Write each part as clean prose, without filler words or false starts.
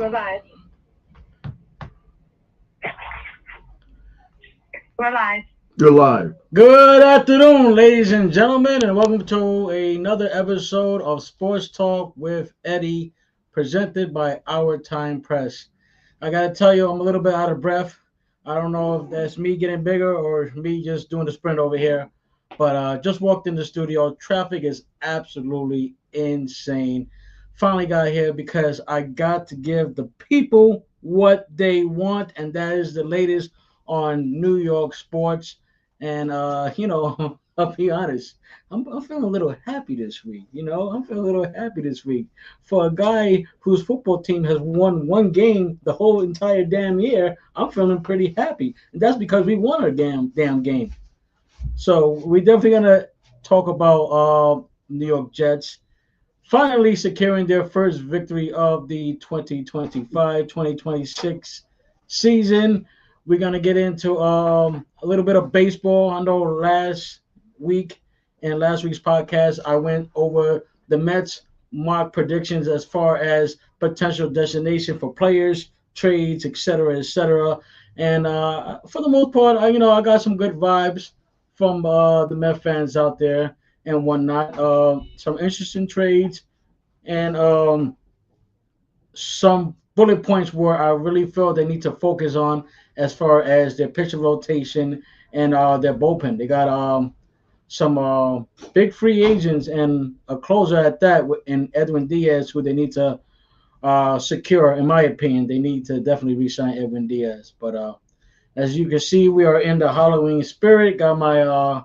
We're live. We're live. You're live. Good afternoon, ladies and gentlemen, and welcome to another episode of Sports Talk with Eddie, presented by Our Time Press. I gotta tell you, I'm a little bit out of breath. I don't know if that's me getting bigger or me just doing the sprint over here, but just walked in the studio. Traffic is absolutely insane. Finally got here because I got to give the people what they want, and that is the latest on New York sports. And I'll be honest, I'm feeling a little happy this week. I'm feeling a little happy this week for a guy whose football team has won one game the whole entire damn year. I'm feeling pretty happy, and that's because we won a damn game. So we're definitely gonna talk about New York Jets finally securing their first victory of the 2025-2026 season. We're going to get into a little bit of baseball. I know week in last week's podcast, I went over the Mets mock predictions as far as potential destination for players, trades, etc., etc. And for the most part, I got some good vibes from the Met fans out there and whatnot. Some interesting trades and some bullet points where I really feel they need to focus on as far as their pitcher rotation and their bullpen. They got some big free agents and a closer at that in Edwin Diaz, who they need to secure. In my opinion, they need to definitely re-sign Edwin Diaz. But as you can see, we are in the Halloween spirit. Got my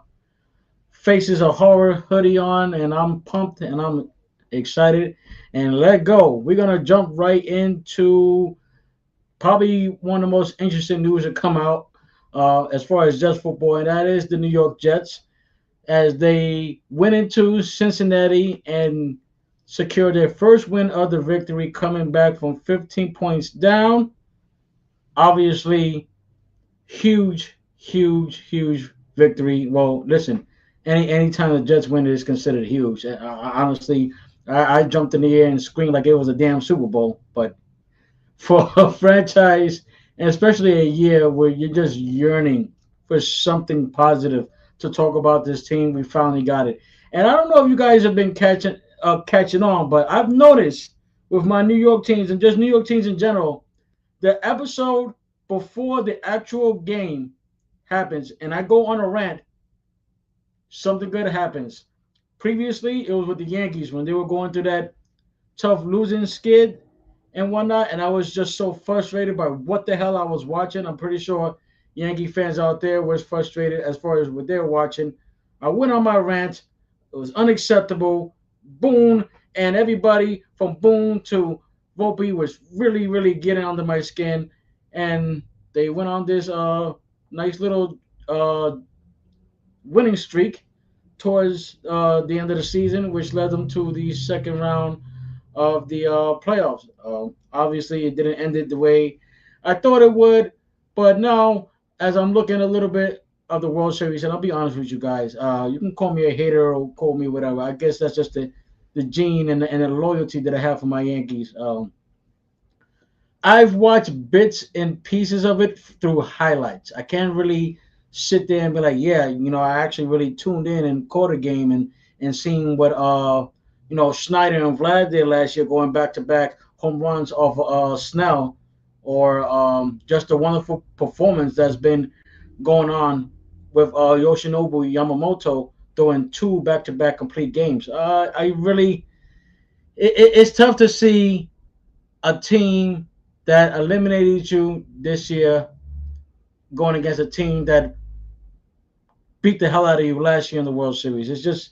Faces of Horror hoodie on, and I'm pumped and I'm excited. And let go. We're gonna jump right into probably one of the most interesting news that come out as far as Jets football, and that is the New York Jets as they went into Cincinnati and secured their first win of the victory, coming back from 15 points down. Obviously, huge victory. Well, listen, anytime the Jets win is considered huge. Honestly, I jumped in the air and screamed like it was a damn Super Bowl. But for a franchise, and especially a year where you're just yearning for something positive to talk about this team, we finally got it. And I don't know if you guys have been catching on, but I've noticed with my New York teams and just New York teams in general, the episode before the actual game happens, and I go on a rant, something good happens. Previously, it was with the Yankees when they were going through that tough losing skid and whatnot, and I was just so frustrated by what the hell I was watching. I'm pretty sure Yankee fans out there was frustrated as far as what they were watching. I went on my rant. It was unacceptable. Boone and everybody from Boone to Volpe was really getting under my skin, and they went on this nice little winning streak towards the end of the season, which led them to the second round of the playoffs. Obviously, it didn't end it the way I thought it would, but now, as I'm looking a little bit of the World Series, and I'll be honest with you guys, you can call me a hater or call me whatever. I guess that's just the gene and the loyalty that I have for my Yankees. I've watched bits and pieces of it through highlights. I can't really sit there and be like, yeah, I actually really tuned in and caught a game and seen what Schneider and Vlad did last year, going back to back home runs off Snell, or just a wonderful performance that's been going on with Yoshinobu Yamamoto throwing two back to back complete games. I really, it's tough to see a team that eliminated you this year going against a team that beat the hell out of you last year in the World Series. It's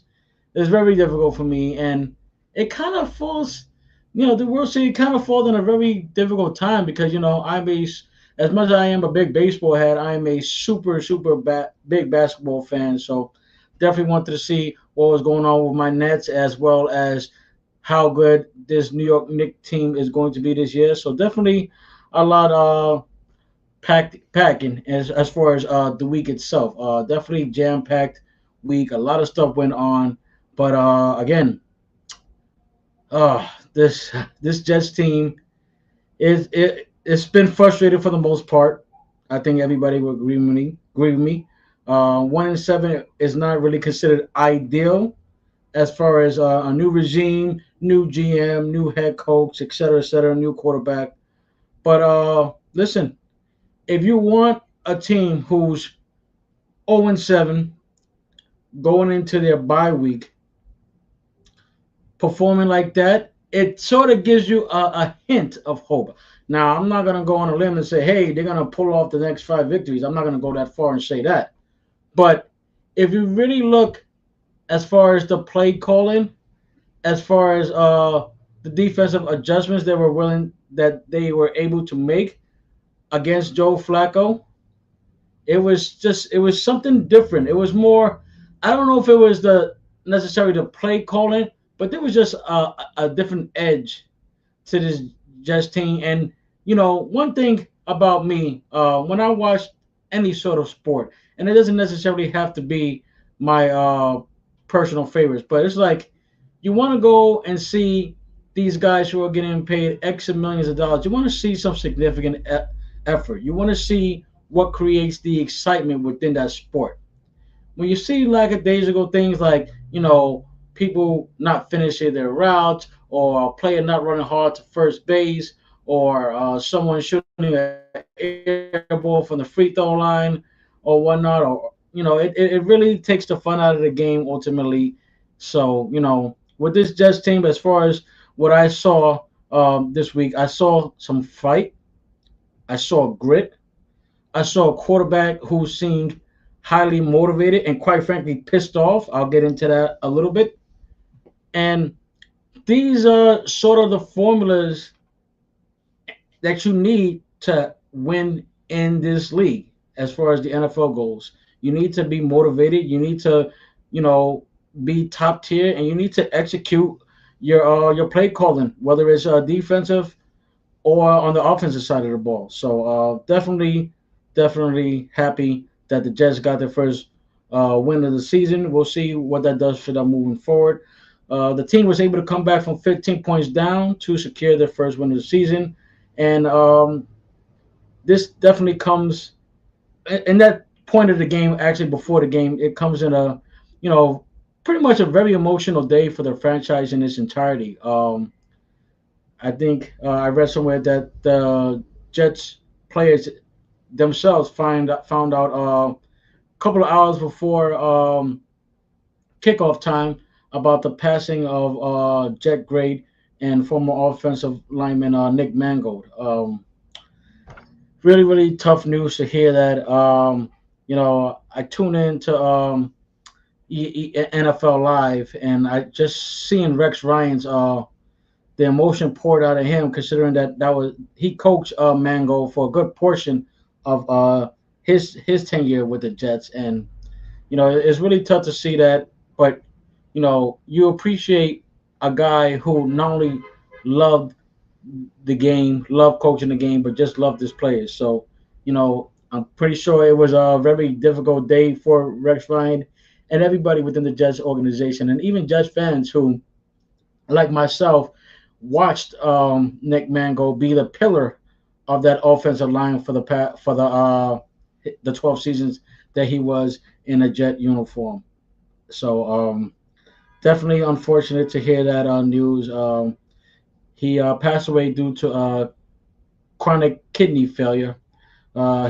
very difficult for me, and it kind of falls, the World Series kind of falls in a very difficult time because as much as I am a big baseball head, I am a super big basketball fan. So definitely wanted to see what was going on with my Nets as well as how good this New York Knicks team is going to be this year. So definitely a lot packing as far as the week itself. Definitely jam packed week. A lot of stuff went on, but again, this Jets team It's been frustrating for the most part. I think everybody will agree with me. 1-7 is not really considered ideal as far as a new regime, new GM, new head coach, et cetera, new quarterback. But listen, if you want a team who's 0-7 going into their bye week, performing like that, it sort of gives you a hint of hope. Now, I'm not going to go on a limb and say, hey, they're going to pull off the next five victories. I'm not going to go that far and say that. But if you really look as far as the play calling, as far as the defensive adjustments that they were able to make against Joe Flacco, it was something different. It was more. I don't know if it was the necessarily the play calling, but there was just a different edge to this Jets team. And one thing about me, when I watch any sort of sport, and it doesn't necessarily have to be my personal favorites, but it's like you want to go and see these guys who are getting paid X of millions of dollars. You want to see some significant effort. You want to see what creates the excitement within that sport. When you see lackadaisical things like, people not finishing their routes or a player not running hard to first base or someone shooting an air ball from the free throw line or whatnot, or it really takes the fun out of the game ultimately. So, with this Jets team, as far as what I saw this week, I saw some fight, I saw grit, I saw a quarterback who seemed highly motivated and quite frankly pissed off. I'll get into that a little bit. And these are sort of the formulas that you need to win in this league as far as the NFL goes. You need to be motivated. You need to, you know, be top tier, and you need to execute your play calling, whether it's defensive or on the offensive side of the ball. So definitely happy that the Jets got their first win of the season. We'll see what that does for them moving forward. The team was able to come back from 15 points down to secure their first win of the season, and this definitely comes in that point of the game. Actually, before the game, it comes in a, you know, pretty much a very emotional day for the franchise in its entirety. I think I read somewhere that the Jets players themselves found out a couple of hours before kickoff time about the passing of Jet Great and former offensive lineman Nick Mangold. Really tough news to hear that. I tune in to NFL Live, and I just seeing Rex Ryan's the emotion poured out of him, considering that was he coached Mango for a good portion of his tenure with the Jets, and it's really tough to see that. But you appreciate a guy who not only loved the game, loved coaching the game, but just loved his players. So I'm pretty sure it was a very difficult day for Rex Ryan and everybody within the Jets organization, and even Jets fans who, like myself, watched Nick Mango be the pillar of that offensive line for the 12 seasons that he was in a Jet uniform. So definitely unfortunate to hear that news. He passed away due to chronic kidney failure.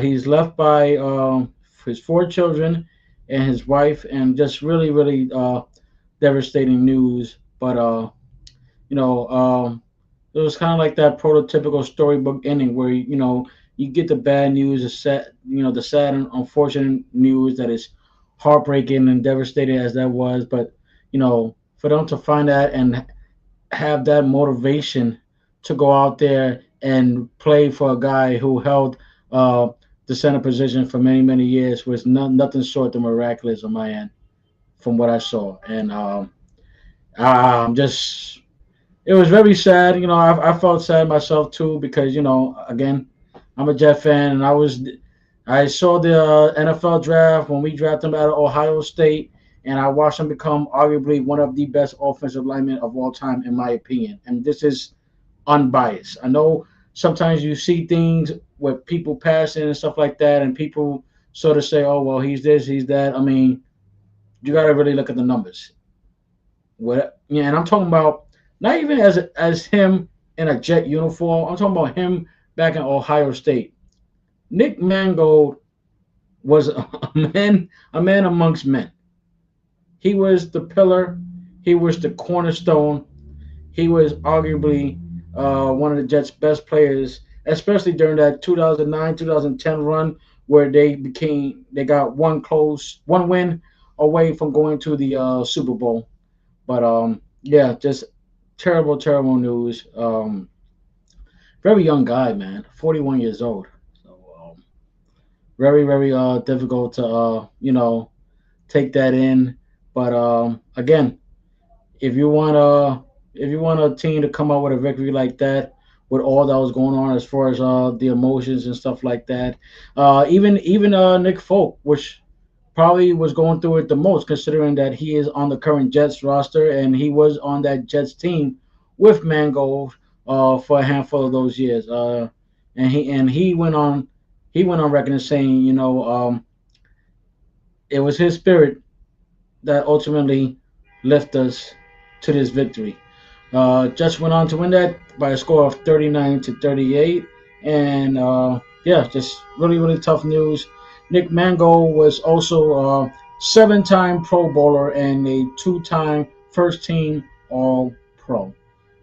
He's left by his four children and his wife, and just really devastating news. But you know, it was kind of like that prototypical storybook ending where you get the bad news, the sad and unfortunate news that is heartbreaking and devastating as that was. But for them to find that and have that motivation to go out there and play for a guy who held uh, the center position for many years was nothing short of miraculous on my end from what I saw. And just it was very sad. I felt sad myself too because again, I'm a Jet fan, and I saw the NFL draft when we drafted him out of Ohio State, and I watched him become arguably one of the best offensive linemen of all time, in my opinion. And this is unbiased. I know sometimes you see things with people passing and stuff like that, and people sort of say, "Oh, well, he's this, he's that." I mean, you got to really look at the numbers. What? Yeah, and I'm talking about not even as him in a Jet uniform. I'm talking about him back in Ohio State. Nick Mangold was a man amongst men. He was the pillar. He was the cornerstone. He was arguably one of the Jets' best players, especially during that 2009 2010 run where they got one win away from going to the Super Bowl. But yeah, just terrible news. Very young guy, man, 41 years old. So very difficult to take that in. But again, if you want a team to come out with a victory like that, with all that was going on as far as the emotions and stuff like that, even Nick Folk, which probably was going through it the most, considering that he is on the current Jets roster and he was on that Jets team with Mangold for a handful of those years. And he went on record as saying, it was his spirit that ultimately lifted us to this victory. Jets went on to win that by a score of 39-38, and yeah, just really tough news. Nick Mango was also a seven-time Pro Bowler and a two-time First Team All Pro.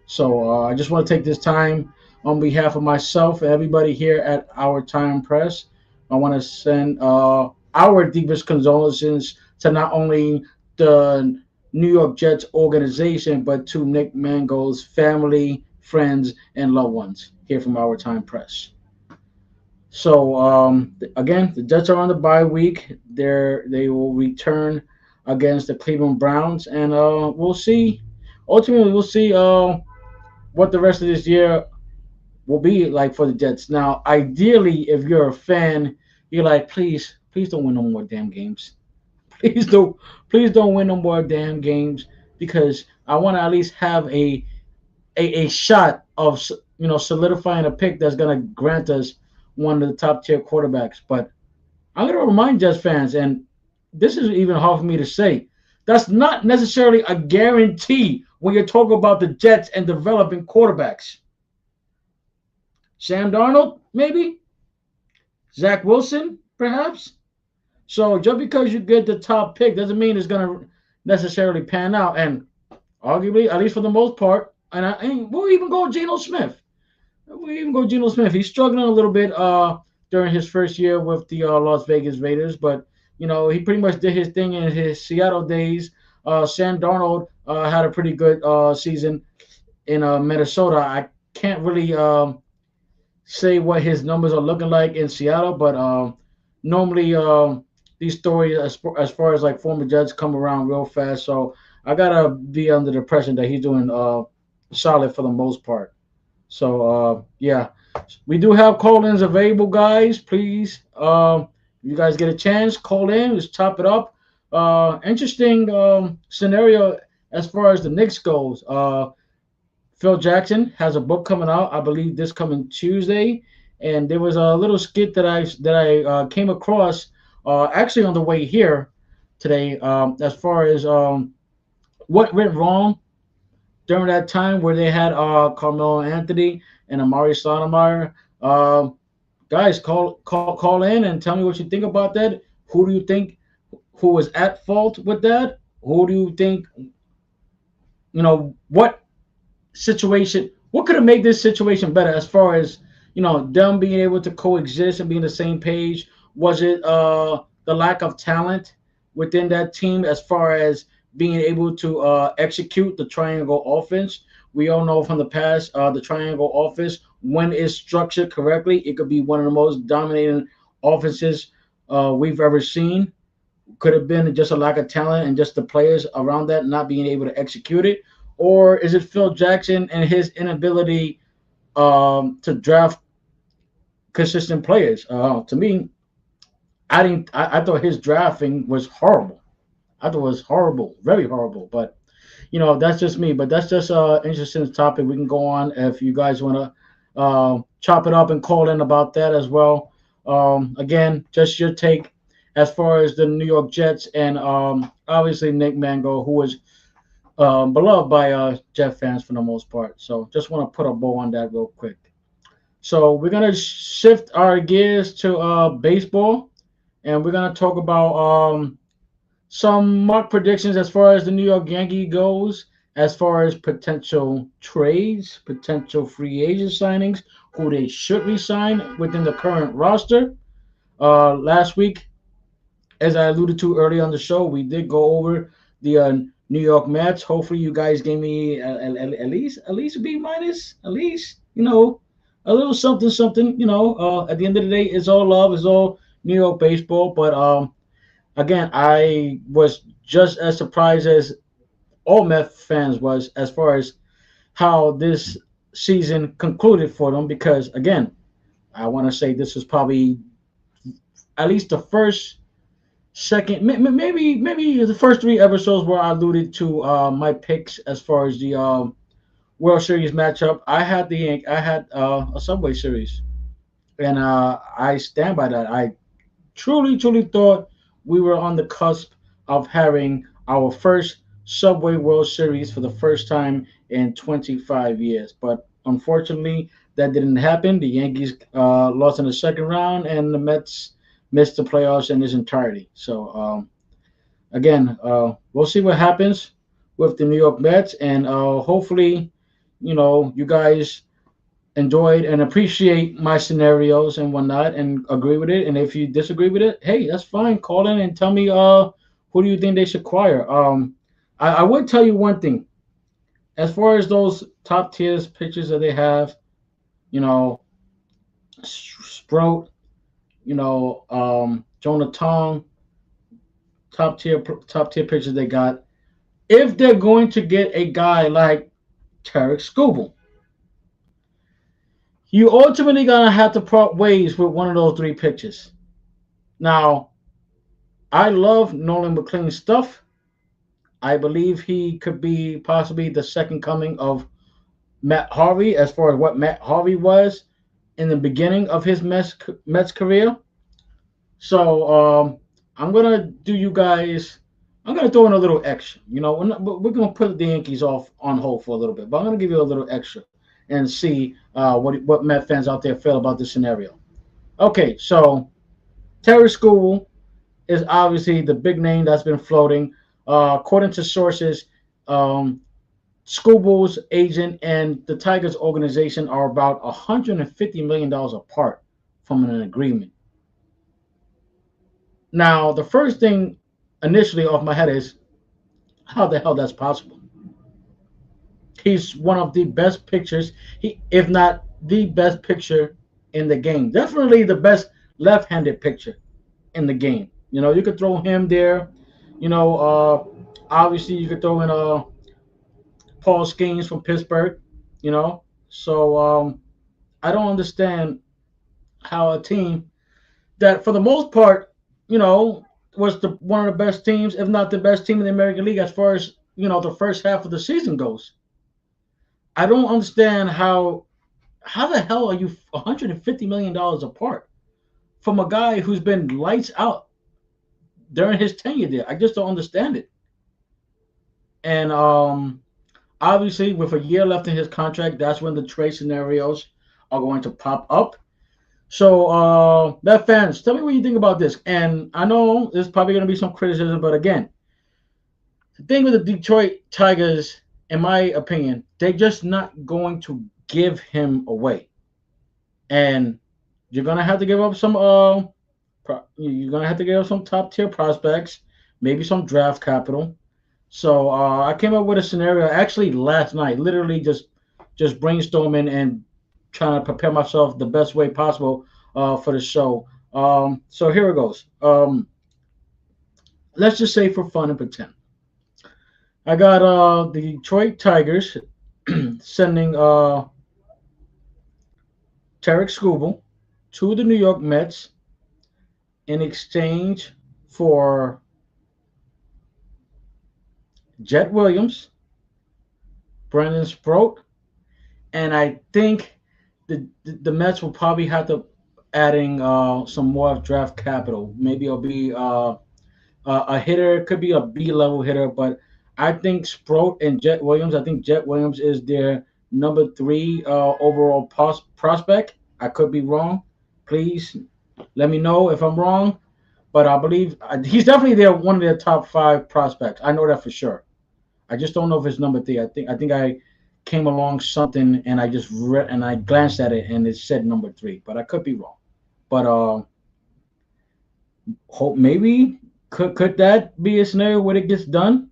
So I just want to take this time on behalf of myself and everybody here at Our Time Press. I want to send our deepest condolences to not only the New York Jets organization, but to Nick Mangold's family, friends, and loved ones here from Our Time Press. So again, the Jets are on the bye week. They will return against the Cleveland Browns, and we'll see. Ultimately, we'll see what the rest of this year will be like for the Jets. Now, ideally, if you're a fan, you're like, please don't win no more damn games. Please don't, please don't win no more damn games because I want to at least have a shot of solidifying a pick that's gonna grant us one of the top tier quarterbacks. But I'm gonna remind Jets fans, and this is even hard for me to say, that's not necessarily a guarantee when you're talking about the Jets and developing quarterbacks. Sam Darnold, maybe. Zach Wilson, perhaps. So just because you get the top pick doesn't mean it's gonna necessarily pan out. And arguably, at least for the most part, and we'll even go Geno Smith. We'll even go Geno Smith. He's struggling a little bit during his first year with the Las Vegas Raiders, but he pretty much did his thing in his Seattle days. Sam Darnold had a pretty good season in Minnesota. I can't really say what his numbers are looking like in Seattle, but normally these stories, as far as like former Jets, come around real fast. So I gotta be under the impression that he's doing solid for the most part. So yeah, we do have call-ins available, guys. Please, if you guys get a chance, call in. Let's chop it up. Interesting scenario as far as the Knicks goes. Phil Jackson has a book coming out, I believe, this coming Tuesday, and there was a little skit that I came across actually on the way here today, as far as what went wrong during that time where they had Carmelo Anthony and Amari Stoudemire. Guys, call in and tell me what you think about that. Who do you think who was at fault with that? Who do you think what situation, what could have made this situation better as far as them being able to coexist and be on the same page? Was it the lack of talent within that team as far as being able to execute the triangle offense? We all know from the past, the triangle offense, when it's structured correctly, it could be one of the most dominating offenses we've ever seen. Could have been just a lack of talent and just the players around that not being able to execute it, or is it Phil Jackson and his inability to draft consistent players? To me, I didn't. I thought his drafting was horrible. I thought it was horrible, very horrible. But that's just me. But that's just an interesting topic. We can go on if you guys want to chop it up and call in about that as well. Again, just your take as far as the New York Jets and obviously Nick Mango, who was beloved by Jet fans for the most part. So just want to put a bow on that real quick. So we're gonna shift our gears to baseball, and we're gonna talk about some mock predictions as far as the New York Yankee goes, as far as potential trades, potential free agent signings, who they should resign within the current roster. Last week, as I alluded to earlier on the show, we did go over the New York Mets. Hopefully, you guys gave me at least a B minus, at least a little something something. At the end of the day, it's all love, it's all New York baseball. But again, I was just as surprised as all Mets fans was as far as how this season concluded for them. Because again, I want to say this was probably at least the first second, maybe the first three episodes where I alluded to my picks as far as the World Series matchup. I had a Subway Series, and I stand by that. I truly thought we were on the cusp of having our first Subway World Series for the first time in 25 years, but unfortunately that didn't happen. The Yankees lost in the second round, and the Mets missed the playoffs in its entirety. So again, we'll see what happens with the New York Mets, and hopefully, you guys enjoyed and appreciate my scenarios and whatnot, and agree with it. And if you disagree with it, hey, that's fine. Call in and tell me who do you think they should acquire. I would tell you one thing as far as those top tiers pitchers that they have. You know, Sprout. Jonah Tong, top tier pitchers they got. If they're going to get a guy like Tarek Skubal, you ultimately gonna have to part ways with one of those three pitchers. Now, I love Nolan McLean's stuff. I believe he could be possibly the second coming of Matt Harvey as far as what Matt Harvey was in the beginning of his Mets career. So I'm gonna do you guys. I'm gonna throw in a little extra. We're gonna put the Yankees off on hold for a little bit, but I'm gonna give you a little extra and see what Met fans out there feel about this scenario. Okay, so Terry School is obviously the big name that's been floating. According to sources, um, Scooble's agent and the Tigers organization are about $150 million apart from an agreement. Now, the first thing initially off my head is how the hell that's possible. He's one of the best pitchers, if not the best pitcher in the game. Definitely the best left-handed pitcher in the game. You could throw him there. Obviously you could throw in Paul Skeens from Pittsburgh. So I don't understand how a team that, for the most part, was the one of the best teams, if not the best team in the American League as far as the first half of the season goes. I don't understand how the hell are you $150 million apart from a guy who's been lights out during his tenure there. I just don't understand it. And obviously, with a year left in his contract, that's when the trade scenarios are going to pop up. So, Met fans, tell me what you think about this. And I know there's probably going to be some criticism, but again, the thing with the Detroit Tigers, in my opinion, they're just not going to give him away. And you're gonna have to give up some you're gonna have to give up some top tier prospects, maybe some draft capital. So I came up with a scenario actually last night, literally just brainstorming and trying to prepare myself the best way possible for the show. So here it goes. Let's just say for fun and pretend, I got the Detroit Tigers sending Tarek Skubal to the New York Mets in exchange for Jet Williams, Brendan Sproat, and I think the Mets will probably have to adding some more draft capital. Maybe it'll be a hitter. It could be a B level hitter, but I think Sproat and Jet Williams. I think Jet Williams is their number three overall prospect. I could be wrong. Please let me know if I'm wrong. But I believe he's definitely one of their top five prospects. I know that for sure. I just don't know if it's number three. I think I came along something and I just read and I glanced at it and it said number three, but I could be wrong. But hope maybe could that be a scenario where it gets done?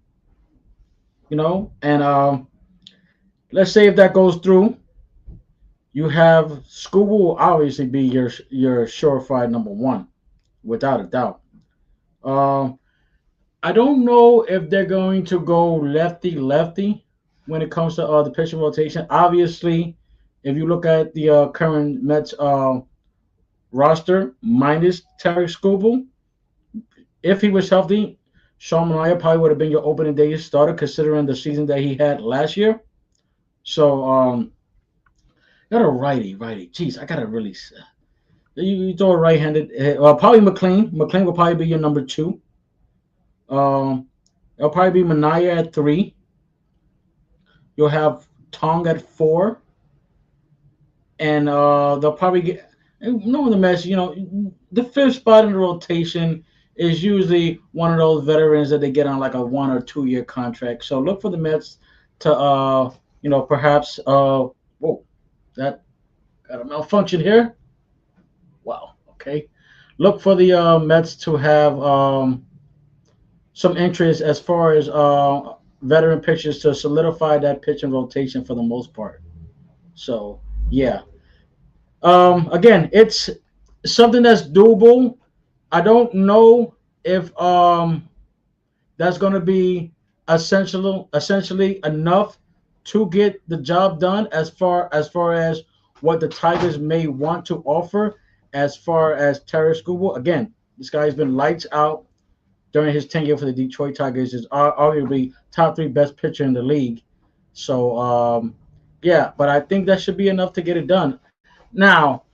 And let's say if that goes through, you have Scuba will obviously be your surefire number one without a doubt. Um, I don't know if they're going to go lefty lefty when it comes to the pitching rotation. Obviously, if you look at the current Mets roster minus Terry Scoble, if he was healthy, Sean Manaea probably would have been your opening day starter considering the season that he had last year. So got a righty. Jeez, I gotta really. You throw a right-handed. Probably McLean. McLean will probably be your number two. Um, it'll probably be Manaea at three. You'll have Tong at four, and they'll probably get. Knowing the Mets, the fifth spot in the rotation is usually one of those veterans that they get on like a 1 or 2 year contract. So look for the Mets to, perhaps. Whoa, that got a malfunction here. Wow. Okay. Look for the Mets to have some interest as far as veteran pitchers to solidify that pitching rotation for the most part. So yeah. Again, it's something that's doable. I don't know if that's going to be essentially enough to get the job done as far as what the Tigers may want to offer as far as Terry Scuba. Again, this guy's been lights out during his tenure for the Detroit Tigers. Is arguably top three best pitcher in the league. So yeah, but I think that should be enough to get it done. Now,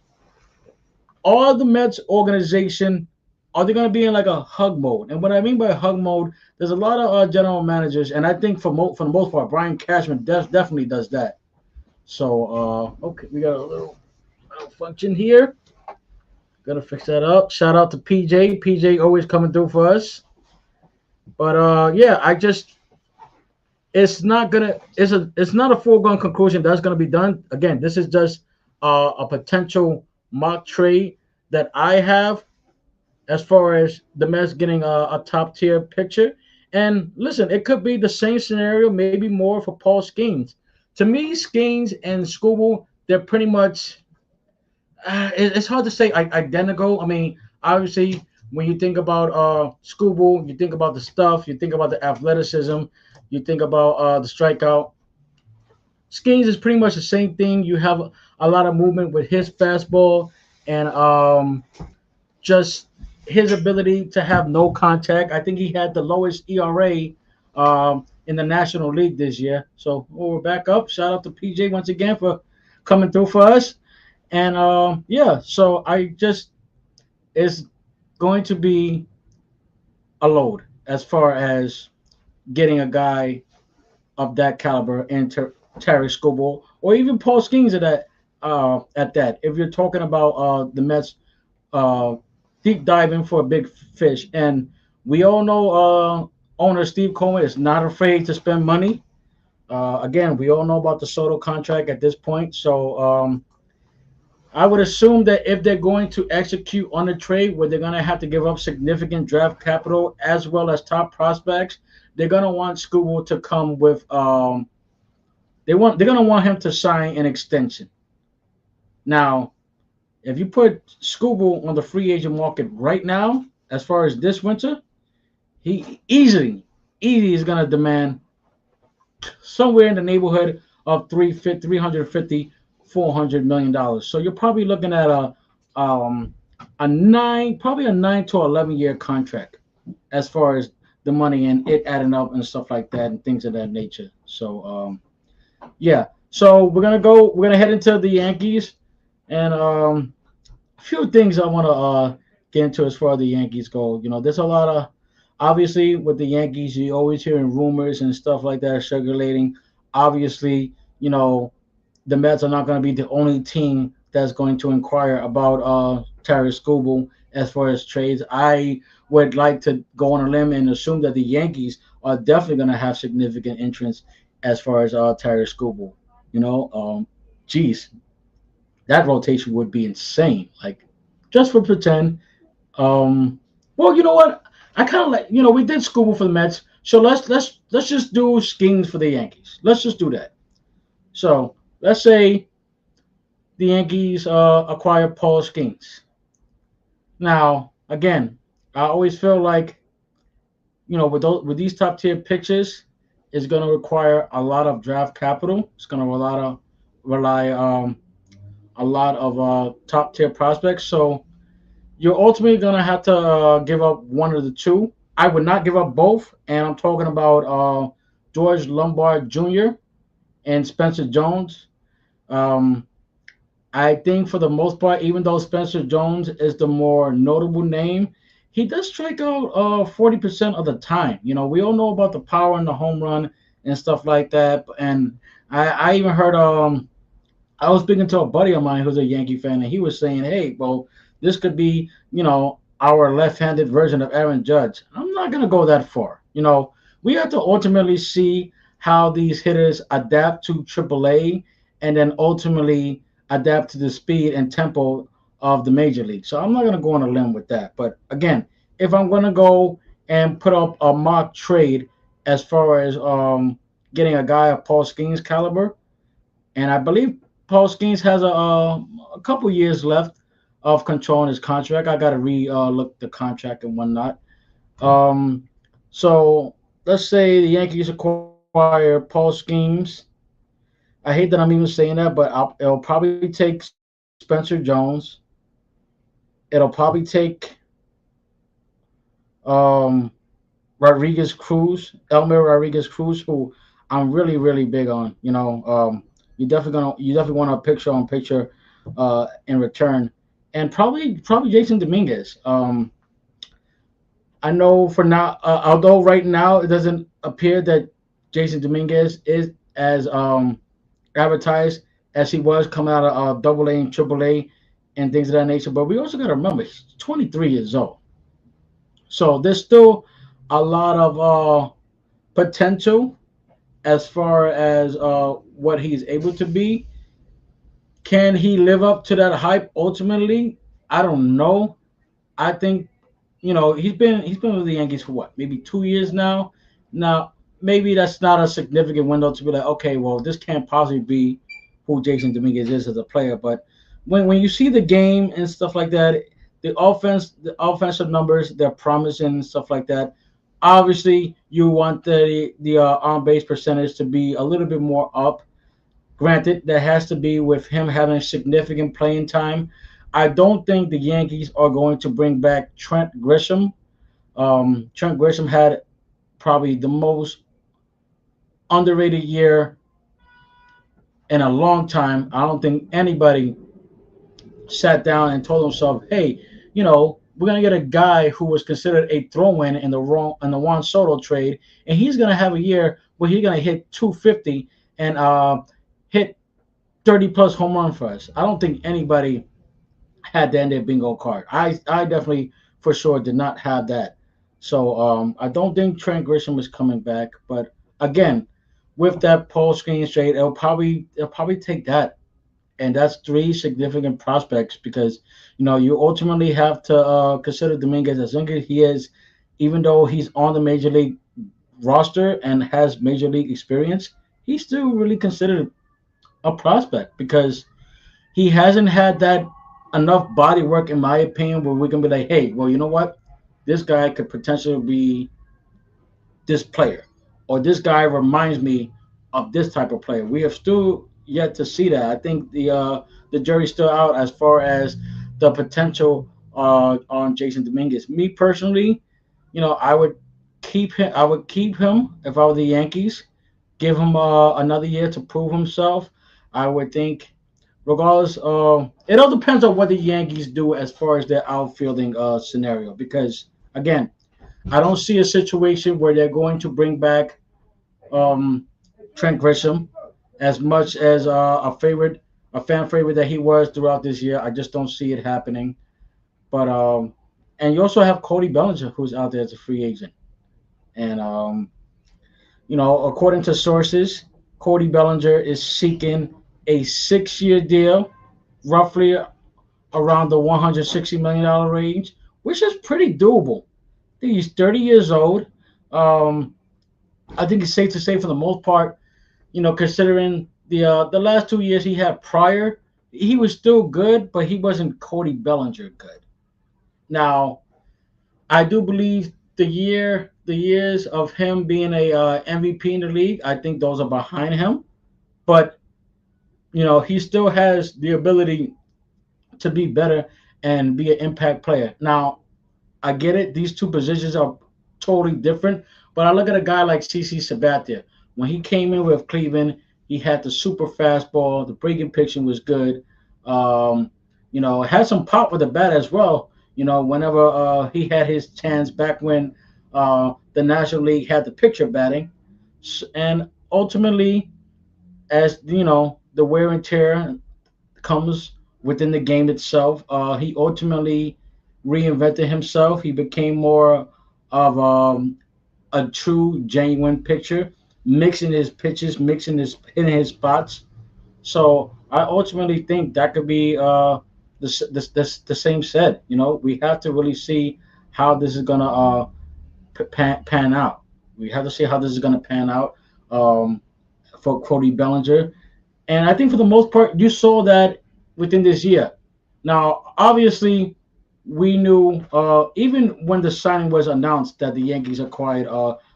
all the Mets organization are they going to be in like a hug mode? And what I mean by hug mode, there's a lot of general managers, and I think for the most part, Brian Cashman definitely does that. So okay, we got a little malfunction here. Gotta fix that up. Shout out to PJ. PJ always coming through for us. But yeah, it's not a foregone conclusion that's gonna be done. Again, this is just a potential mock trade that I have as far as the Mets getting a top tier pitcher. And listen, it could be the same scenario, maybe more for Paul Skeens. To me, Skeens and Skubal, they're pretty much. It's hard to say identical. I mean, obviously, when you think about Skubal, you think about the stuff, you think about the athleticism, you think about the strikeout. Skeens is pretty much the same thing. You have a lot of movement with his fastball and just his ability to have no contact. I think he had the lowest ERA in the National League this year. So we're back up. Shout out to PJ once again for coming through for us. And yeah, so it's going to be a load as far as getting a guy of that caliber into Terry Scoble or even Paul Skeens at that. If you're talking about the Mets deep diving for a big fish, and we all know owner Steve Cohen is not afraid to spend money. Again, we all know about the Soto contract at this point, so I would assume that if they're going to execute on the trade where they're going to have to give up significant draft capital as well as top prospects, they're going to want Scuba to come with they're going to want him to sign an extension. Now, if you put Scuba on the free agent market right now, as far as this winter, he easily is going to demand somewhere in the neighborhood of 350 $400 million. So you're probably looking at a 9 to 11 year contract as far as the money and it adding up and stuff like that and things of that nature. So yeah. So we're gonna head into the Yankees. And a few things I want to get into as far as the Yankees go. There's a lot of obviously with the Yankees, you always hearing rumors and stuff like that circulating. Obviously, you know the Mets are not going to be the only team that's going to inquire about Terry Skubal as far as trades. I would like to go on a limb and assume that the Yankees are definitely going to have significant interest as far as Terry Skubal. You know, geez, that rotation would be insane. Like, just for pretend. Um, well, you know what? I kind of like we did Skubal for the Mets, so let's just do Skeens for the Yankees. Let's just do that. So let's say the Yankees acquire Paul Skeens. Now, again, I always feel like with these top tier pitchers, it's going to require a lot of draft capital. It's going to rely a lot of top tier prospects. So you're ultimately going to have to give up one of the two. I would not give up both, and I'm talking about George Lombard Jr. and Spencer Jones. Um, I think for the most part, even though Spencer Jones is the more notable name, he does strike out 40% of the time. We all know about the power and the home run and stuff like that. And I even heard I was speaking to a buddy of mine who's a Yankee fan, and he was saying, "Hey, well, this could be, our left-handed version of Aaron Judge." I'm not gonna go that far. We have to ultimately see how these hitters adapt to AAA, and then ultimately adapt to the speed and tempo of the major league. So I'm not gonna go on a limb with that. But again, if I'm gonna go and put up a mock trade as far as getting a guy of Paul Skeens' caliber, and I believe Paul Skeens has a couple years left of control in his contract. I got to look the contract and whatnot. Um, so let's say the Yankees acquire Paul Skeens. I hate that I'm even saying that, but it'll probably take Spencer Jones. It'll probably take um, Rodriguez Cruz, Elmer Rodriguez Cruz, who I'm really big on. You definitely want a picture on picture in return, and probably Jason Dominguez. I know for now, although right now it doesn't appear that Jason Dominguez is as advertised as he was coming out of Double A and Triple A and things of that nature. But we also got to remember he's 23 years old, so there's still a lot of potential as far as what he's able to be. Can he live up to that hype ultimately? I don't know. I think he's been with the Yankees for what, maybe 2 years now. Now maybe that's not a significant window to be like, okay, well this can't possibly be who Jason Dominguez is as a player. But when you see the game and stuff like that, the offensive numbers, they're promising and stuff like that. Obviously, you want the on base percentage to be a little bit more up. Granted, that has to be with him having significant playing time. I don't think the Yankees are going to bring back Trent Grisham. Trent Grisham had probably the most underrated year in a long time. I don't think anybody sat down and told himself, "Hey, we're gonna get a guy who was considered a throw-in in the Juan Soto trade, and he's gonna have a year where he's gonna hit 250 and hit 30 plus home run for us." I don't think anybody had that in their bingo card. I definitely for sure did not have that. So I don't think Trent Grisham is coming back. But again, with that Paul Skeens trade, it'll probably take that, and that's three significant prospects because you ultimately have to consider Dominguez as young as he is, even though he's on the major league roster and has major league experience. He's still really considered a prospect because he hasn't had that enough body work, in my opinion, where we can be like, hey, well, you know what? This guy could potentially be this player, or this guy reminds me of this type of player. We have still yet to see that. I think the jury's still out as far as the potential on Jason Dominguez. Me personally, I would keep him. I would keep him if I were the Yankees. Give him another year to prove himself. I would think regardless, it all depends on what the Yankees do as far as their outfielding scenario. Because again, I don't see a situation where they're going to bring back um, Trent Grisham as much as a fan favorite that he was throughout this year. I just don't see it happening. But and you also have Cody Bellinger, who's out there as a free agent, and according to sources, Cody Bellinger is seeking a 6-year deal, roughly around the $160 million range, which is pretty doable. I think he's 30 years old. Um, I think it's safe to say, for the most part, considering the last 2 years he had prior, he was still good, but he wasn't Cody Bellinger good. Now, I do believe the years of him being a MVP in the league, I think those are behind him. But he still has the ability to be better and be an impact player. Now, I get it; these two positions are totally different. But I look at a guy like CC Sabathia. When he came in with Cleveland, he had the super fastball. The breaking pitching was good. Um, had some pop with the bat as well. Whenever he had his chance back when the National League had the pitcher batting, and ultimately, as the wear and tear comes within the game itself, he ultimately reinvented himself. He became more of a true, genuine pitcher, mixing his pitches, mixing his hitting his spots. So I ultimately think that could be the same said. We have to really see how this is gonna pan out. We have to see how this is gonna pan out um, for Cody Bellinger, and I think for the most part, you saw that within this year. Now, obviously, we knew even when the signing was announced that the Yankees acquired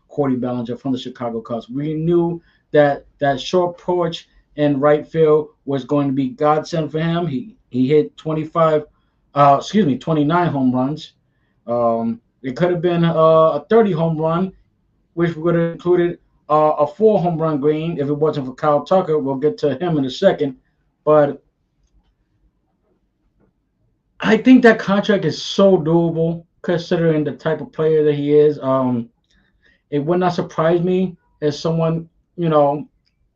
Cody Bellinger from the Chicago Cubs, we knew that that short porch in right field was going to be godsend for him. He hit 29 home runs. It could have been a 30 home run, which would have included a 4 home run game if it wasn't for Kyle Tucker. We'll get to him in a second. But I think that contract is so doable considering the type of player that he is. It would not surprise me as someone, you know,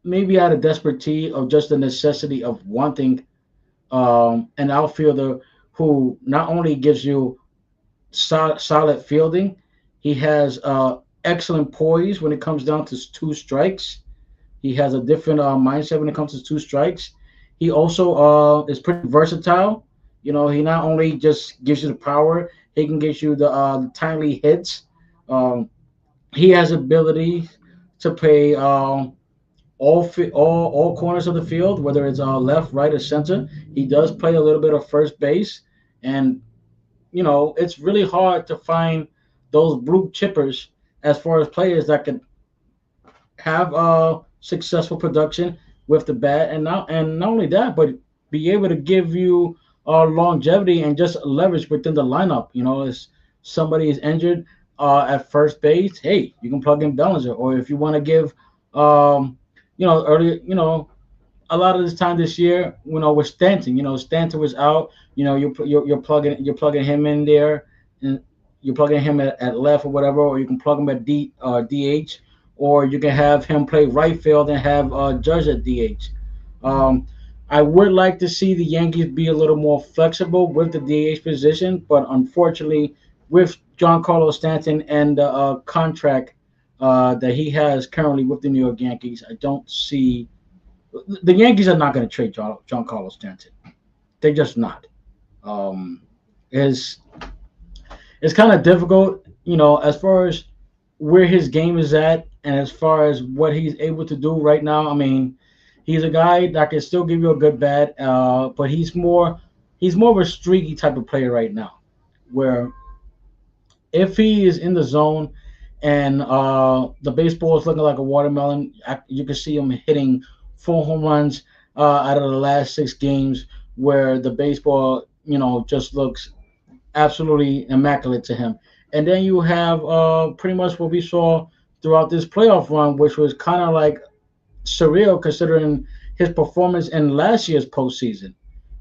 maybe out of desperately of just the necessity of wanting an outfielder who not only gives you solid fielding, he has excellent poise when it comes down to two strikes. He has a different mindset when it comes to two strikes. He also is pretty versatile. He not only just gives you the power, he can get you the timely hits. Um, he has ability to play all corners of the field, whether it's left, right, or center. He does play a little bit of first base, and it's really hard to find those blue chippers as far as players that can have successful production with the bat, and not only that, but be able to give you longevity and just leverage within the lineup. If somebody is injured at first base, hey, you can plug in Bellinger, or if you want to give, earlier, a lot of this time this year, with Stanton, Stanton was out. You're plugging him in there, and you're plugging him at left or whatever, or you can plug him at DH, or you can have him play right field and have Judge at DH. Um, I would like to see the Yankees be a little more flexible with the DH position, but unfortunately, with John Carlos Stanton and the contract that he has currently with the New York Yankees, I don't see the Yankees are not going to trade John Carlos Stanton. They're just not. Um, it's it's kind of difficult, as far as where his game is at, and as far as what he's able to do right now. I mean, he's a guy that can still give you a good bat, but he's more of a streaky type of player right now, where if he is in the zone and the baseball is looking like a watermelon, you can see him hitting 4 home runs out of the last 6 games, where the baseball, just looks absolutely immaculate to him. And then you have pretty much what we saw throughout this playoff run, which was kind of like surreal considering his performance in last year's postseason.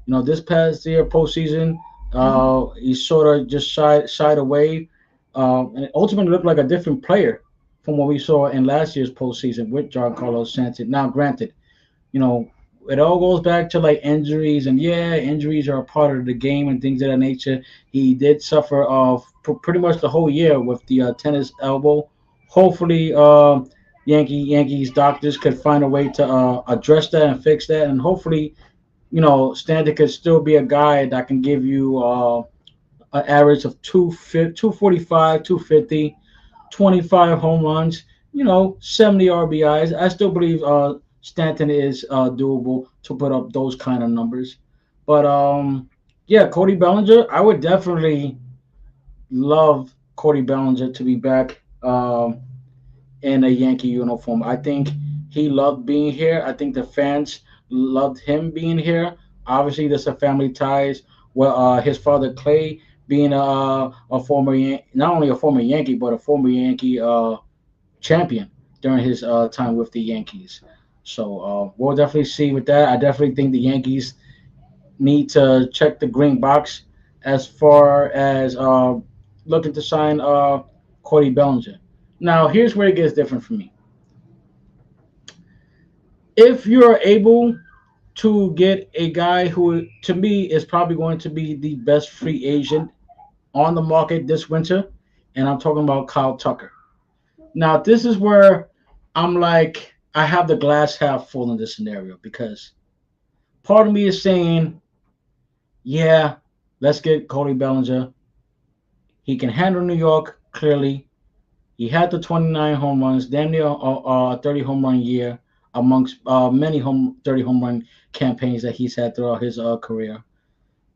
This past year postseason, he sort of just shied away, and it ultimately looked like a different player from what we saw in last year's postseason with Giancarlo Stanton. Now, granted, you know, it all goes back to like injuries, and yeah, injuries are a part of the game and things of that nature. He did suffer pretty much the whole year with the tennis elbow. Hopefully, Yankees doctors could find a way to address that and fix that, and hopefully, Stanton could still be a guy that can give you an average of 245, 250, 25 home runs, 70 RBIs. I still believe Stanton is doable to put up those kind of numbers. But yeah, Cody Bellinger, I would definitely love Cody Bellinger to be back in a Yankee uniform. I think he loved being here. I think the fans loved him being here. Obviously, there's a family ties. Well, his father Clay being a former not only a former Yankee but a former Yankee champion during his time with the Yankees. So we'll definitely see with that. I definitely think the Yankees need to check the green box as far as looking to sign Cody Bellinger. Now, here's where it gets different for me. If you're able to get a guy who, to me, is probably going to be the best free agent on the market this winter, and I'm talking about Kyle Tucker. Now, this is where I'm like, I have the glass half full in this scenario because part of me is saying, yeah, let's get Cody Bellinger. He can handle New York clearly. He had the 29 home runs, damn near 30 home run year amongst many 30 home run campaigns that he's had throughout his career.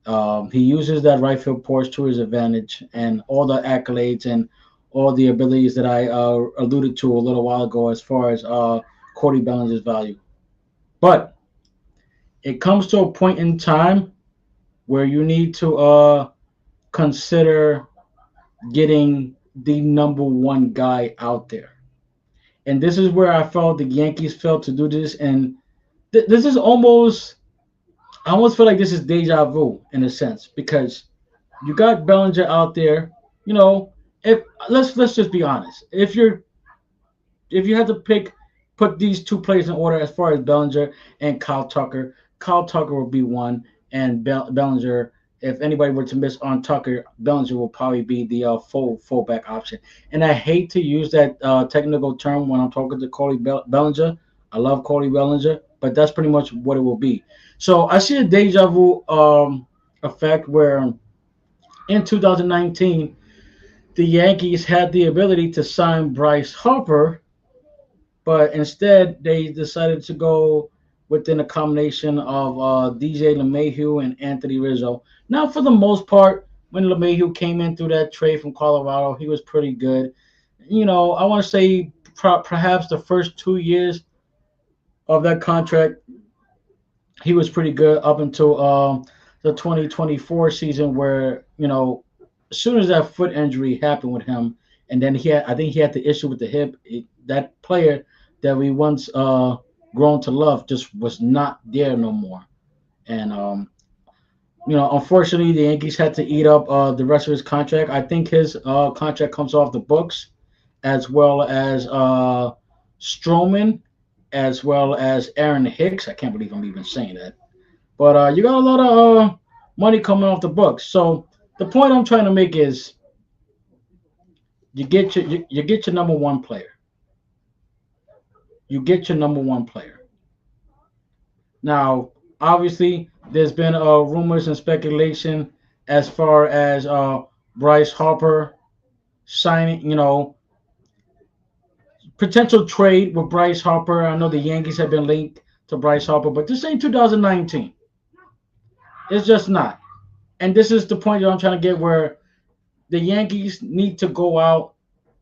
He uses that right field porch to his advantage, and all the accolades and all the abilities that I alluded to a little while ago as far as Cody Bellinger's value. But it comes to a point in time where you need to consider getting the number one guy out there. And this is where I felt the Yankees failed to do this. And this is I almost feel like this is deja vu in a sense because you got Bellinger out there. You know, if let's just be honest. If you had to put these two players in order as far as Bellinger and Kyle Tucker will be one, and Bellinger. If anybody were to miss on Tucker, Bellinger will probably be the fullback option. And I hate to use that technical term when I'm talking to Bellinger. I love Cody Bellinger, but that's pretty much what it will be. So I see a deja vu effect where in 2019 the Yankees had the ability to sign Bryce Harper, but instead they decided to go within a combination of DJ LeMahieu and Anthony Rizzo. Now, for the most part, when LeMahieu came in through that trade from Colorado, he was pretty good. I want to say perhaps the first 2 years of that contract, he was pretty good up until the 2024 season, where as soon as that foot injury happened with him, and then I think he had the issue with the hip. That player that we once grown to love just was not there no more. And unfortunately, the Yankees had to eat up the rest of his contract. I think his contract comes off the books, as well as Stroman, as well as Aaron Hicks. I can't believe I'm even saying that. But you got a lot of money coming off the books. So the point I'm trying to make is you get your number one player. You get your number one player. Now, obviously, there's been rumors and speculation as far as Bryce Harper signing, potential trade with Bryce Harper. I know the Yankees have been linked to Bryce Harper, but this ain't 2019. It's just not. And this is the point that I'm trying to get, where the Yankees need to go out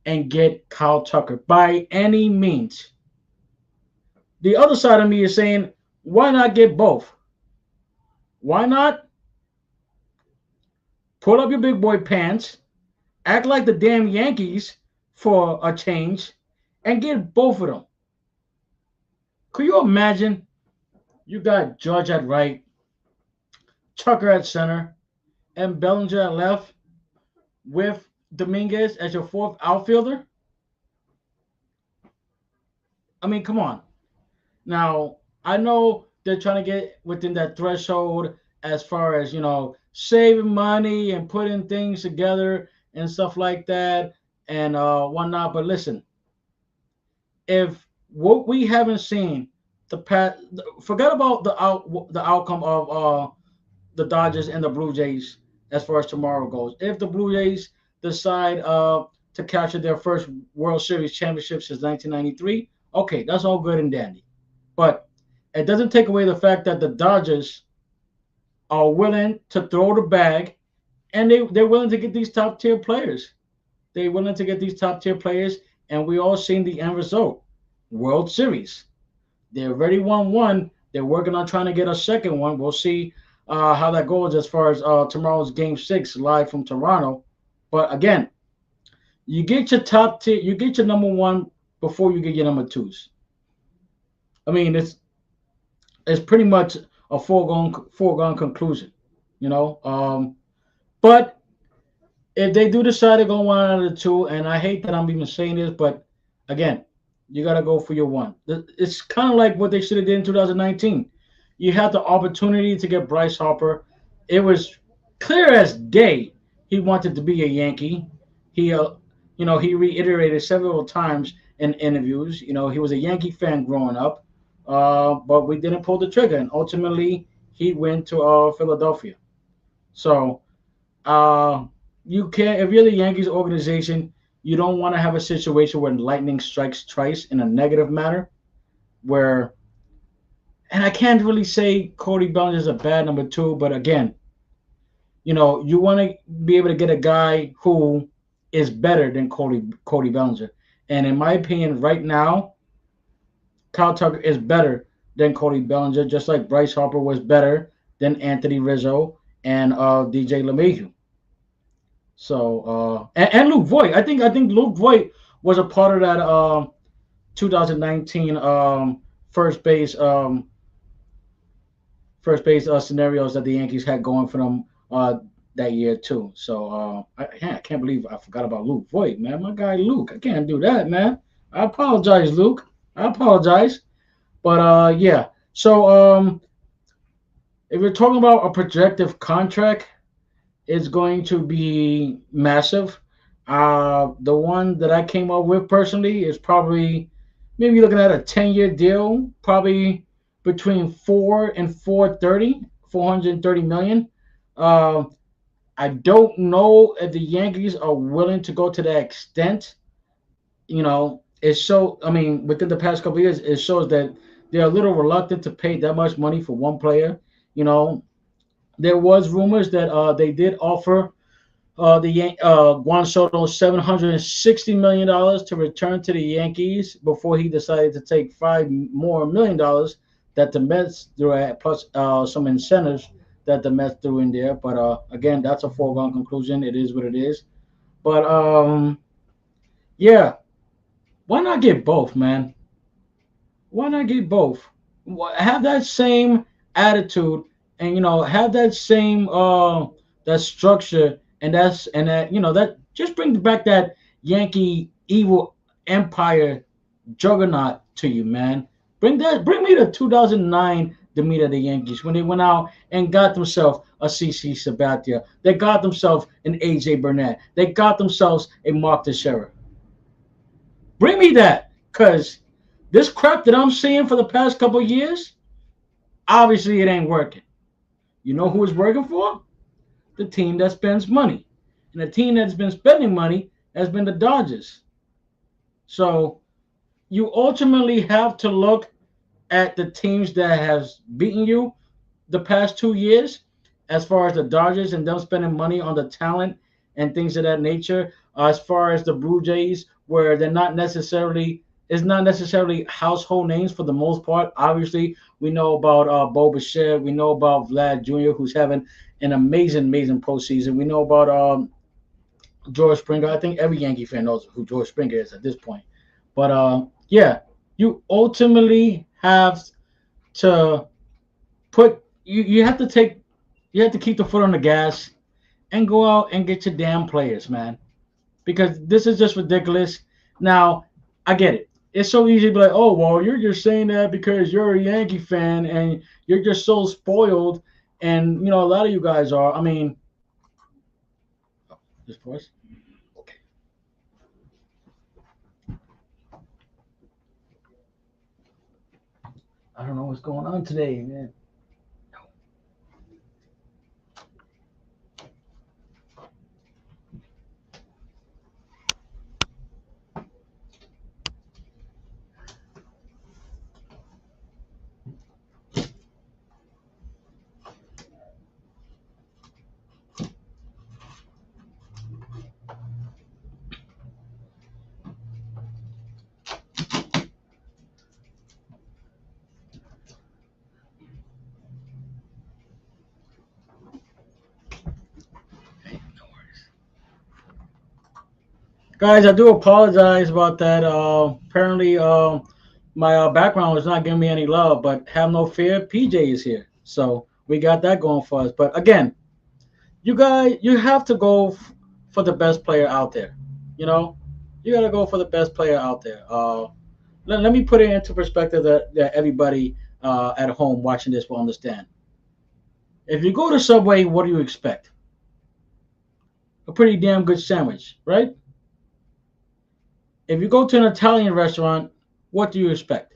and get Kyle Tucker by any means. The other side of me is saying, why not get both? Why not pull up your big boy pants, act like the damn Yankees for a change, and get both of them? Could you imagine You got Judge at right, Tucker at center, and Bellinger at left with Dominguez as your fourth outfielder. I mean, come on. Now, I know they're trying to get within that threshold as far as, saving money and putting things together and stuff like that and whatnot. But listen, if what we haven't seen the past, forget about the outcome of the Dodgers and the Blue Jays as far as tomorrow goes. If the Blue Jays decide to capture their first World Series championship since 1993, okay, that's all good and dandy. But it doesn't take away the fact that the Dodgers are willing to throw the bag and they're willing to get these top tier players. They're willing to get these top tier players, and we all seen the end result. World Series. They already won one. They're working on trying to get a second one. We'll see how that goes as far as tomorrow's Game 6 live from Toronto. But again, you get your top tier, you get your number one before you get your number twos. I mean, it's pretty much a foregone conclusion, you know. But if they do decide to go one out of the two, and I hate that I'm even saying this, but again, you got to go for your one. It's kind of like what they should have did in 2019. You had the opportunity to get Bryce Harper. It was clear as day he wanted to be a Yankee. He, he reiterated several times in interviews. He was a Yankee fan growing up, but we didn't pull the trigger, and ultimately he went to Philadelphia. So you can't, if you're the Yankees organization, you don't want to have a situation where lightning strikes twice in a negative manner. Where, and I can't really say Cody Bellinger is a bad number two, but again, you want to be able to get a guy who is better than Cody Bellinger. And in my opinion, right now, Kyle Tucker is better than Cody Bellinger, just like Bryce Harper was better than Anthony Rizzo and DJ LeMahieu. So and Luke Voigt, I think Luke Voigt was a part of that 2019 first base scenarios that the Yankees had going for them that year too. So I can't believe I forgot about Luke Voigt, man. My guy Luke, I can't do that, man. I apologize, Luke. I apologize, but yeah. So if you're talking about a projective contract, it's going to be massive. The one that I came up with personally is probably maybe looking at a 10-year deal, probably between 430 million. Uh, I don't know if the Yankees are willing to go to that extent. I mean, within the past couple of years, it shows that they're a little reluctant to pay that much money for one player. You know, there was rumors that they did offer Juan Soto $760 million to return to the Yankees before he decided to take $5 more million that the Mets threw at, plus some incentives that the Mets threw in there. But again, that's a foregone conclusion. It is what it is. But yeah, why not get both, man? Why not get both? Have that same attitude, and have that same that structure, and that just brings back that Yankee evil empire juggernaut to you, man. Bring me the 2009 demeanor of the Yankees when they went out and got themselves a CC Sabathia. They got themselves an AJ Burnett. They got themselves a Mark Teixeira. Bring me that, because this crap that I'm seeing for the past couple of years, obviously it ain't working. You know who it's working for? The team that spends money. And the team that's been spending money has been the Dodgers. So you ultimately have to look at the teams that has beaten you the past 2 years, as far as the Dodgers and them spending money on the talent and things of that nature. As far as the Blue Jays, where they're not necessarily it's not necessarily household names for the most part. Obviously, we know about Bo Bichette. We know about Vlad Jr., who's having an amazing postseason. We know about George Springer. I think every Yankee fan knows who George Springer is at this point. But yeah, you ultimately have to put you have to take you have to keep the foot on the gas and go out and get your damn players, man. Because this is just ridiculous. Now, I get it. It's so easy to be like, oh, well, you're just saying that because you're a Yankee fan and you're just so spoiled. And, a lot of you guys are. I mean, this voice? Okay. I don't know what's going on today, man. Guys, I do apologize about that. Apparently, my background was not giving me any love, but have no fear, PJ is here, so we got that going for us. But again, you guys, you have to go for the best player out there. You know, you got to go for the best player out there. Let me put it into perspective that everybody at home watching this will understand. If you go to Subway, what do you expect? A pretty damn good sandwich, right? If you go to an Italian restaurant, what do you expect?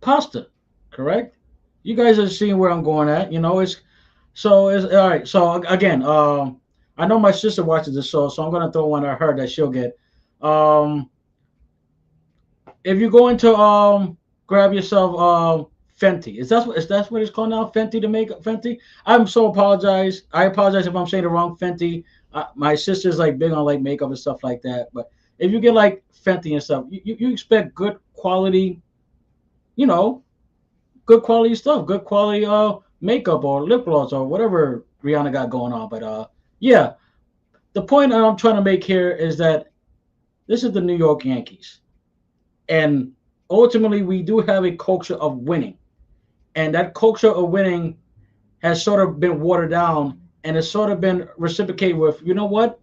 Pasta, correct? You guys are seeing where I'm going at. It's all right. So again, I know my sister watches this show, so I'm gonna throw one at her that she'll get. Um, if you go into grab yourself Fenty, is that what it's called now? Fenty to make Fenty. I'm so apologize. I apologize if I'm saying the wrong Fenty. My sister's like big on like makeup and stuff like that. But if you get like Fenty and stuff, you expect good quality, you know, good quality stuff, good quality makeup or lip gloss or whatever Rihanna got going on. But yeah, the point I'm trying to make here is that this is the New York Yankees, and ultimately we do have a culture of winning, and that culture of winning has sort of been watered down and it's sort of been reciprocated with, you know what?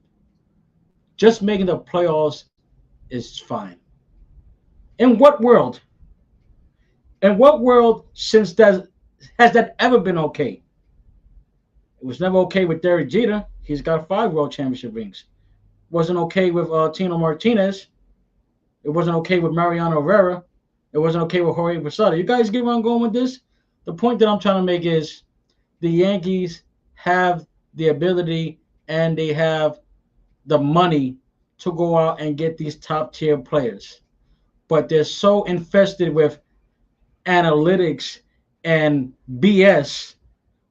Just making the playoffs is fine. In what world? In what world since that has that ever been okay? It was never okay with Derek Jeter. He's got 5 World Championship rings. Wasn't okay with Tino Martinez. It wasn't okay with Mariano Rivera. It wasn't okay with Jorge Posada. You guys get where I'm going with this? The point that I'm trying to make is the Yankees have the ability and they have the money to go out and get these top tier players. But they're so infested with analytics and BS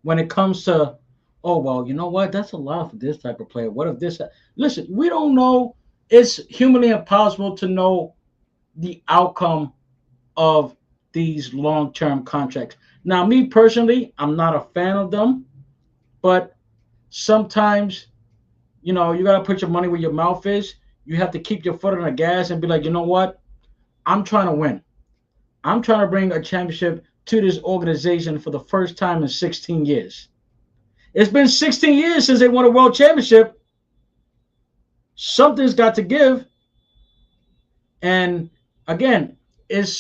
when it comes to, oh, well, you know what? That's a lot for this type of player. What if this? Listen, we don't know. It's humanly impossible to know the outcome of these long-term contracts. Now, me personally, I'm not a fan of them, but sometimes, you got to put your money where your mouth is. You have to keep your foot on the gas and be like, you know what? I'm trying to win. I'm trying to bring a championship to this organization for the first time in 16 years. It's been 16 years since they won a world championship. Something's got to give. And again, it's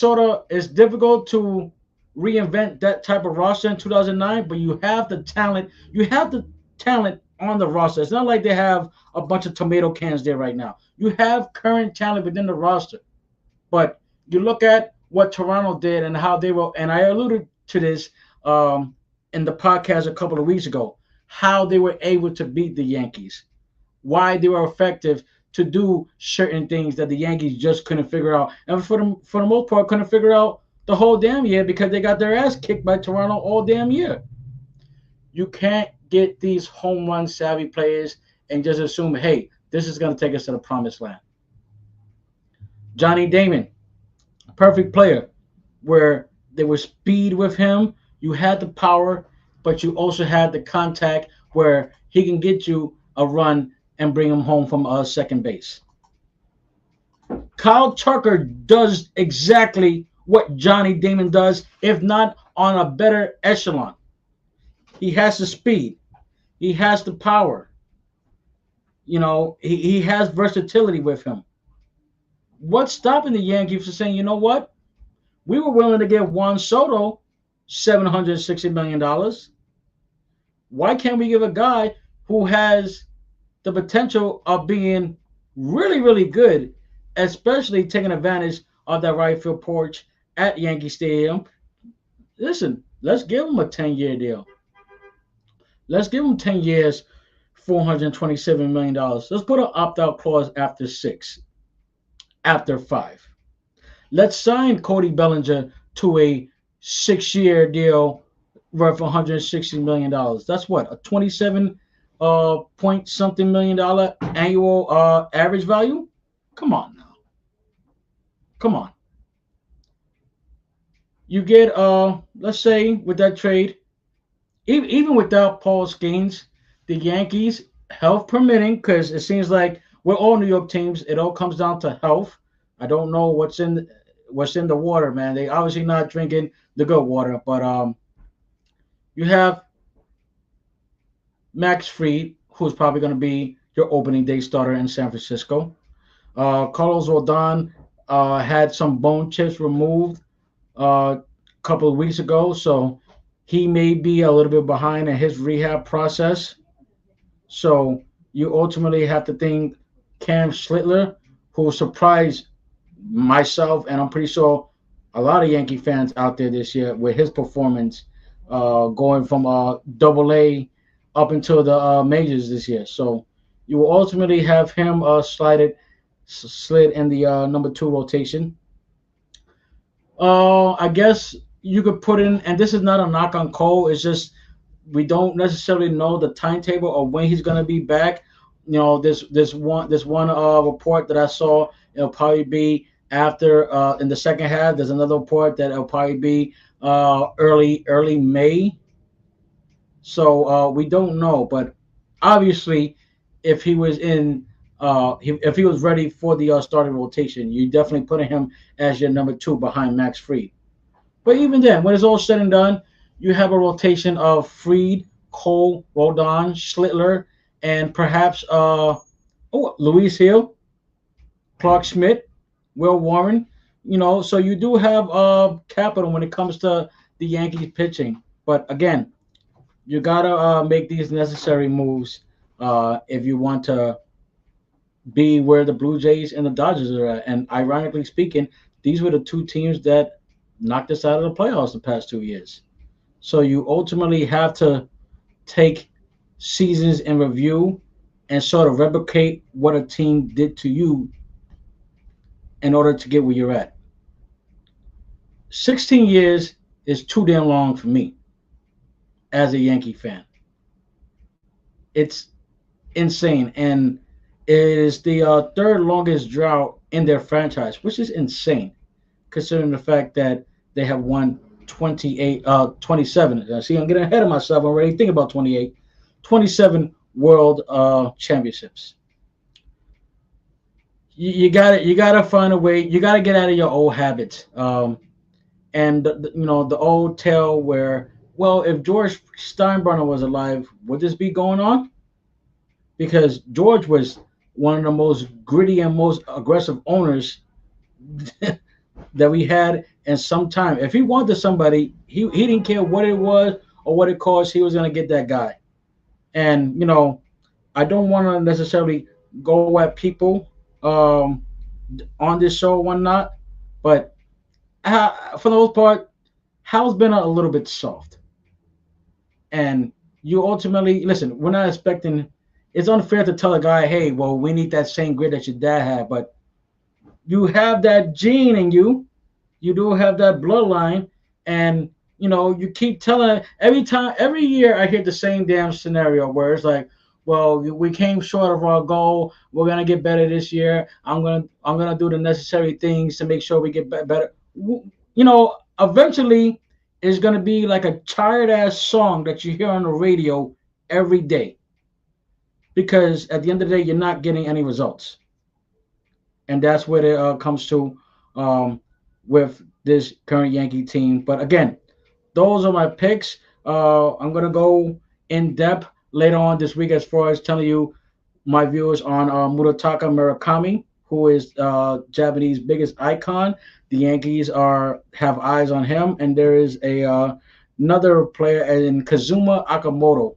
difficult to reinvent that type of roster in 2009, but you have the talent. You have the talent on the roster. It's not like they have a bunch of tomato cans there right now. You have current talent within the roster. But you look at what Toronto did and how they were, and I alluded to this in the podcast a couple of weeks ago, how they were able to beat the Yankees, why they were effective to do certain things that the Yankees just couldn't figure out. And for the most part, couldn't figure out the whole damn year because they got their ass kicked by Toronto all damn year. You can't get these home run savvy players and just assume, hey, this is going to take us to the promised land. Johnny Damon, perfect player, where there was speed with him. You had the power, but you also had the contact where he can get you a run and bring him home from second base. Kyle Tucker does exactly what Johnny Damon does, if not on a better echelon. He has the speed. He has the power. He has versatility with him. What's stopping the Yankees from saying, you know what? We were willing to give Juan Soto $760 million. Why can't we give a guy who has the potential of being really, really good, especially taking advantage of that right field porch at Yankee Stadium? Listen, let's give him a 10-year deal. Let's give him 10 years, $427 million. Let's put an opt out clause after six, after five. Let's sign Cody Bellinger to a 6-year deal worth $160 million. That's what, a 27 point something $1 million annual average value? Come on now. Come on. You get let's say with that trade, even without Paul Skeens, the Yankees, health permitting, because it seems like we're all New York teams, it all comes down to health. I don't know what's in the water, man. They obviously not drinking the good water, but you have Max Fried, who's probably going to be your opening day starter in San Francisco. Carlos Rodon had some bone chips removed a couple of weeks ago, so he may be a little bit behind in his rehab process. So you ultimately have to think Cam Schlittler, who surprised myself, and I'm pretty sure a lot of Yankee fans out there this year with his performance, going from Double A up until the majors this year. So you will ultimately have him slid in the number two rotation. I guess you could put in, and this is not a knock on Cole. It's just we don't necessarily know the timetable of when he's going to be back. This one report that I saw, it'll probably be after in the second half. There's another report that it'll probably be early May. So we don't know, but obviously, if he was if he was ready for the starting rotation, you definitely putting him as your number two behind Max Fried. But even then, when it's all said and done, you have a rotation of Fried, Cole, Rodon, Schlittler, and perhaps Luis Hill, Clark Schmidt, Will Warren. So you do have capital when it comes to the Yankees pitching. But again, you gotta make these necessary moves if you want to be where the Blue Jays and the Dodgers are at. And ironically speaking, these were the two teams that knocked us out of the playoffs the past 2 years. So you ultimately have to take seasons in review and sort of replicate what a team did to you in order to get where you're at. 16 years is too damn long for me as a Yankee fan. It's insane. And it is the third longest drought in their franchise, which is insane considering the fact that they have won 27. See, I'm getting ahead of myself. I'm already thinking about 28. 27 world championships. You gotta find a way. You gotta get out of your old habits. And the old tale where, well, if George Steinbrenner was alive, would this be going on? Because George was one of the most gritty and most aggressive owners that we had in some time. If he wanted somebody, he didn't care what it was or what it cost. He was going to get that guy. And, I don't want to necessarily go at people on this show or whatnot, but for the most part, Hal's been a little bit soft. And you ultimately, listen, we're not expecting, it's unfair to tell a guy, hey, well, we need that same grit that your dad had, but you have that gene in you. You do have that bloodline, and you keep telling every year I hear the same damn scenario where it's like, well, we came short of our goal. We're gonna get better this year. I'm gonna do the necessary things to make sure we get better. Eventually, it's gonna be like a tired ass song that you hear on the radio every day, because at the end of the day, you're not getting any results. And that's what it comes to with this current Yankee team. But again, those are my picks. I'm gonna go in depth later on this week as far as telling you my views on Murotaka Murakami, who is Japanese biggest icon. The Yankees are have eyes on him, and there is a another player in Kazuma Akamoto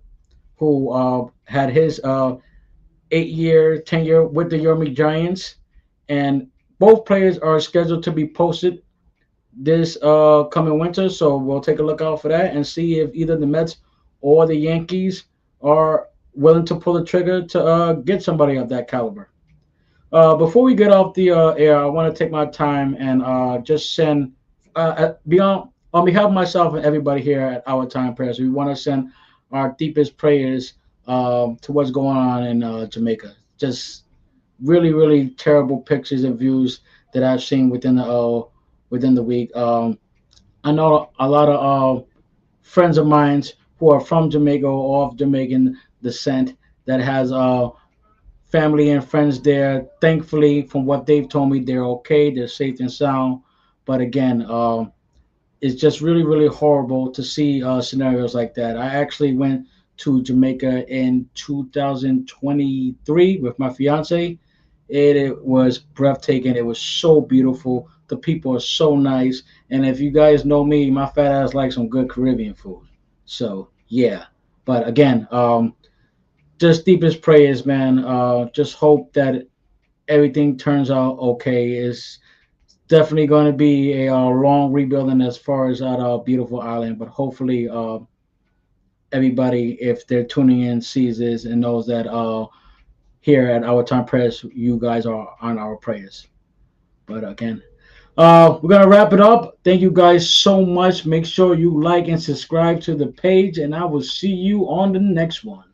who had his 8 year, 10 year with the Yomi Giants, and both players are scheduled to be posted this coming winter. So we'll take a look out for that and see if either the Mets or the Yankees are willing to pull the trigger to get somebody of that caliber. Before we get off the air, I want to take my time and just send beyond on behalf of myself and everybody here at Our Time Prayers. We want to send our deepest prayers to what's going on in Jamaica. Just really, really terrible pictures and views that I've seen within the week. I know a lot of friends of mine who are from Jamaica or of Jamaican descent that has family and friends there. Thankfully, from what they've told me, they're okay, they're safe and sound. But again, it's just really, really horrible to see scenarios like that. I actually went to Jamaica in 2023 with my fiance. It was breathtaking. It was so beautiful. The people are so nice. And if you guys know me, my fat ass likes some good Caribbean food. So yeah. But again, just deepest prayers, man. Just hope that everything turns out okay. It's definitely going to be a long rebuilding as far as that beautiful island, but hopefully everybody, if they're tuning in, sees this and knows that here at Our Time Prayers, you guys are on our prayers. But again, we're gonna wrap it up. Thank you guys so much. Make sure you like and subscribe to the page, and I will see you on the next one.